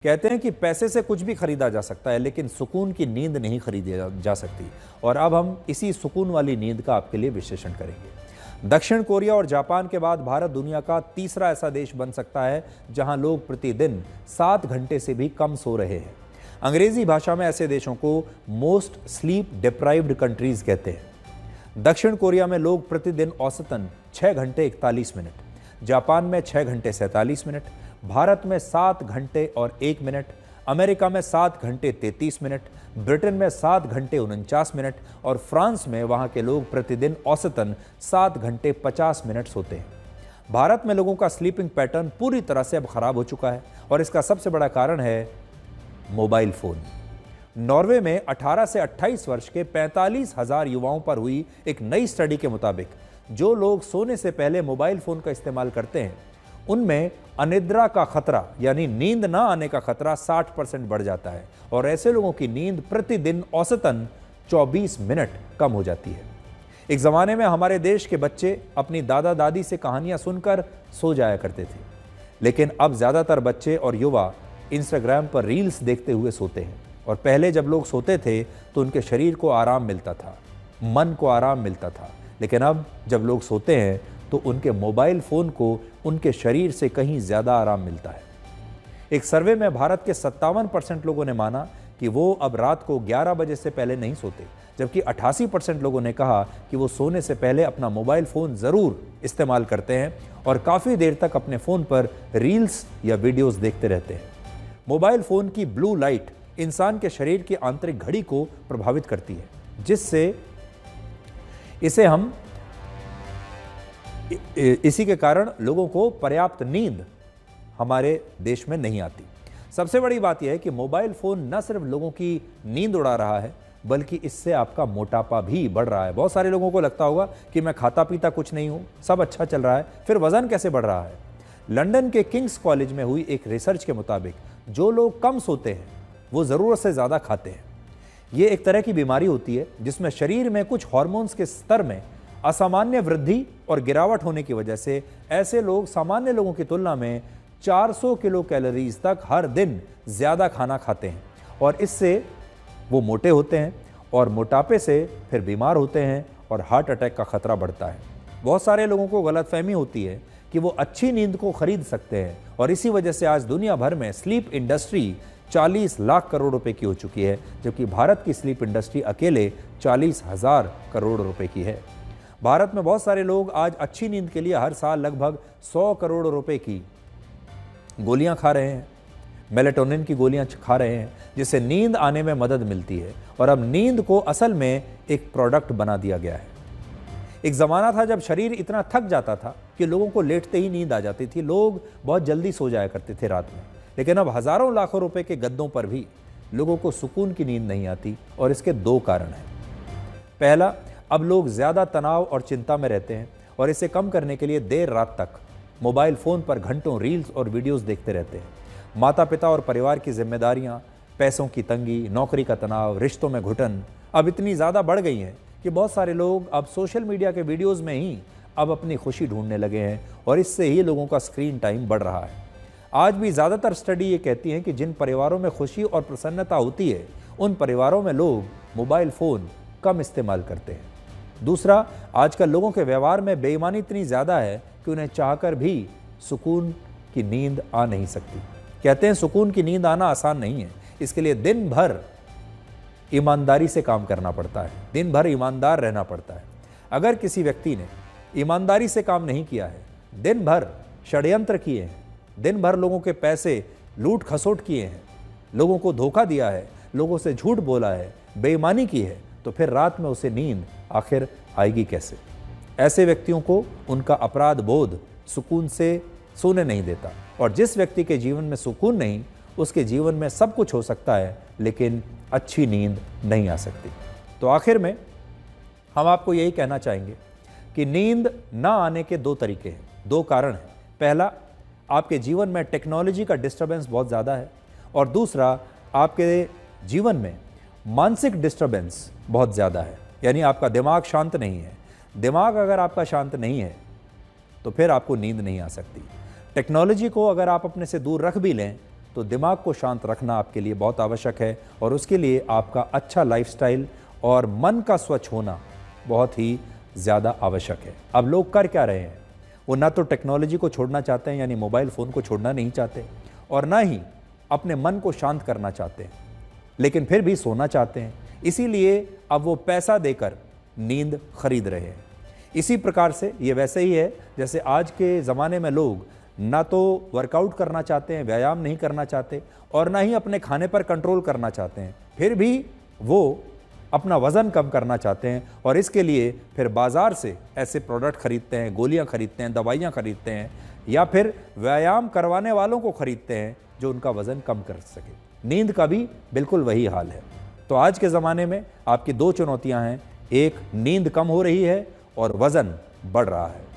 कहते हैं कि पैसे से कुछ भी खरीदा जा सकता है, लेकिन सुकून की नींद नहीं खरीदी जा सकती। और अब हम इसी सुकून वाली नींद का आपके लिए विश्लेषण करेंगे। दक्षिण कोरिया और जापान के बाद भारत दुनिया का तीसरा ऐसा देश बन सकता है जहां लोग प्रतिदिन 7 घंटे से भी कम सो रहे हैं। अंग्रेजी भाषा में ऐसे देशों को मोस्ट स्लीप डिप्राइव्ड कंट्रीज कहते हैं। दक्षिण कोरिया में लोग प्रतिदिन औसतन 6 घंटे 41 मिनट, जापान में 6 घंटे 47 मिनट, भारत में 7 घंटे और 1 मिनट, अमेरिका में 7 घंटे 33 मिनट, ब्रिटेन में 7 घंटे 49 मिनट और फ्रांस में वहां के लोग प्रतिदिन औसतन 7 घंटे 50 मिनट सोते हैं। भारत में लोगों का स्लीपिंग पैटर्न पूरी तरह से अब खराब हो चुका है और इसका सबसे बड़ा कारण है मोबाइल फोन। नॉर्वे में 18 से 28 वर्ष के 45,000 युवाओं पर हुई एक नई स्टडी के मुताबिक जो लोग सोने से पहले मोबाइल फोन का इस्तेमाल करते हैं उनमें अनिद्रा का खतरा यानी नींद ना आने का खतरा 60% बढ़ जाता है और ऐसे लोगों की नींद प्रतिदिन औसतन 24 मिनट कम हो जाती है। एक ज़माने में हमारे देश के बच्चे अपनी दादा दादी से कहानियां सुनकर सो जाया करते थे, लेकिन अब ज़्यादातर बच्चे और युवा इंस्टाग्राम पर रील्स देखते हुए सोते हैं। और पहले जब लोग सोते थे तो उनके शरीर को आराम मिलता था, मन को आराम मिलता था, लेकिन अब जब लोग सोते हैं तो उनके मोबाइल फ़ोन को उनके शरीर से कहीं ज़्यादा आराम मिलता है। एक सर्वे में भारत के 57% लोगों ने माना कि वो अब रात को 11 बजे से पहले नहीं सोते, जबकि 88% लोगों ने कहा कि वो सोने से पहले अपना मोबाइल फ़ोन ज़रूर इस्तेमाल करते हैं और काफ़ी देर तक अपने फ़ोन पर रील्स या वीडियोज़ देखते रहते हैं। मोबाइल फ़ोन की ब्लू लाइट इंसान के शरीर की आंतरिक घड़ी को प्रभावित करती है, जिससे इसी के कारण लोगों को पर्याप्त नींद हमारे देश में नहीं आती। सबसे बड़ी बात यह है कि मोबाइल फ़ोन न सिर्फ लोगों की नींद उड़ा रहा है, बल्कि इससे आपका मोटापा भी बढ़ रहा है। बहुत सारे लोगों को लगता होगा कि मैं खाता पीता कुछ नहीं हूँ, सब अच्छा चल रहा है, फिर वज़न कैसे बढ़ रहा है। लंदन के किंग्स कॉलेज में हुई एक रिसर्च के मुताबिक जो लोग कम सोते हैं वो ज़रूरत से ज़्यादा खाते हैं। ये एक तरह की बीमारी होती है जिसमें शरीर में कुछ हार्मोन्स के स्तर में असामान्य वृद्धि और गिरावट होने की वजह से ऐसे लोग सामान्य लोगों की तुलना में 400 किलो कैलोरीज तक हर दिन ज़्यादा खाना खाते हैं और इससे वो मोटे होते हैं और मोटापे से फिर बीमार होते हैं और हार्ट अटैक का खतरा बढ़ता है। बहुत सारे लोगों को गलतफहमी होती है कि वो अच्छी नींद को खरीद सकते हैं और इसी वजह से आज दुनिया भर में स्लीप इंडस्ट्री 40 लाख करोड़ रुपए की हो चुकी है, जबकि भारत की स्लीप इंडस्ट्री अकेले 40,000 करोड़ रुपए की है। भारत में बहुत सारे लोग आज अच्छी नींद के लिए हर साल लगभग 100 करोड़ रुपए की गोलियां खा रहे हैं, मेलेटोनिन की गोलियां खा रहे हैं, जिससे नींद आने में मदद मिलती है। और अब नींद को असल में एक प्रोडक्ट बना दिया गया है। एक ज़माना था जब शरीर इतना थक जाता था कि लोगों को लेटते ही नींद आ जाती थी, लोग बहुत जल्दी सो जाया करते थे रात में। लेकिन अब हज़ारों लाखों रुपए के गद्दों पर भी लोगों को सुकून की नींद नहीं आती और इसके 2 कारण हैं। पहला, अब लोग ज़्यादा तनाव और चिंता में रहते हैं और इसे कम करने के लिए देर रात तक मोबाइल फ़ोन पर घंटों रील्स और वीडियोस देखते रहते हैं। माता पिता और परिवार की जिम्मेदारियां, पैसों की तंगी, नौकरी का तनाव, रिश्तों में घुटन अब इतनी ज़्यादा बढ़ गई हैं कि बहुत सारे लोग अब सोशल मीडिया के वीडियोज़ में ही अब अपनी खुशी ढूंढने लगे हैं और इससे ही लोगों का स्क्रीन टाइम बढ़ रहा है। आज भी ज़्यादातर स्टडी ये कहती हैं कि जिन परिवारों में खुशी और प्रसन्नता होती है उन परिवारों में लोग मोबाइल फ़ोन कम इस्तेमाल करते हैं। दूसरा, आजकल लोगों के व्यवहार में बेईमानी इतनी ज़्यादा है कि उन्हें चाहकर भी सुकून की नींद आ नहीं सकती। कहते हैं सुकून की नींद आना आसान नहीं है, इसके लिए दिन भर ईमानदारी से काम करना पड़ता है, दिन भर ईमानदार रहना पड़ता है। अगर किसी व्यक्ति ने ईमानदारी से काम नहीं किया है, दिन भर षड्यंत्र किए हैं, दिन भर लोगों के पैसे लूट खसोट किए हैं, लोगों को धोखा दिया है, लोगों से झूठ बोला है, बेईमानी की है, तो फिर रात में उसे नींद आखिर आएगी कैसे? ऐसे व्यक्तियों को उनका अपराध बोध सुकून से सोने नहीं देता और जिस व्यक्ति के जीवन में सुकून नहीं, उसके जीवन में सब कुछ हो सकता है लेकिन अच्छी नींद नहीं आ सकती। तो आखिर में हम आपको यही कहना चाहेंगे कि नींद ना आने के 2 तरीके हैं, 2 कारण हैं। पहला, आपके जीवन में टेक्नोलॉजी का डिस्टर्बेंस बहुत ज़्यादा है और दूसरा, आपके जीवन में मानसिक डिस्टर्बेंस बहुत ज़्यादा है, यानी आपका दिमाग शांत नहीं है। दिमाग अगर आपका शांत नहीं है तो फिर आपको नींद नहीं आ सकती। टेक्नोलॉजी को अगर आप अपने से दूर रख भी लें तो दिमाग को शांत रखना आपके लिए बहुत आवश्यक है और उसके लिए आपका अच्छा लाइफस्टाइल और मन का स्वच्छ होना बहुत ही ज़्यादा आवश्यक है। अब लोग कर क्या रहे हैं, वो ना तो टेक्नोलॉजी को छोड़ना चाहते हैं, यानी मोबाइल फ़ोन को छोड़ना नहीं चाहते, और ना ही अपने मन को शांत करना चाहते हैं, लेकिन फिर भी सोना चाहते हैं। इसीलिए अब वो पैसा देकर नींद खरीद रहे हैं। इसी प्रकार से ये वैसे ही है जैसे आज के ज़माने में लोग ना तो वर्कआउट करना चाहते हैं, व्यायाम नहीं करना चाहते, और ना ही अपने खाने पर कंट्रोल करना चाहते हैं, फिर भी वो अपना वज़न कम करना चाहते हैं और इसके लिए फिर बाज़ार से ऐसे प्रोडक्ट खरीदते हैं, गोलियां खरीदते हैं, दवाइयां खरीदते हैं, या फिर व्यायाम करवाने वालों को खरीदते हैं जो उनका वज़न कम कर सके। नींद का भी बिल्कुल वही हाल है। तो आज के ज़माने में आपकी दो चुनौतियां हैं, एक नींद कम हो रही है और वज़न बढ़ रहा है।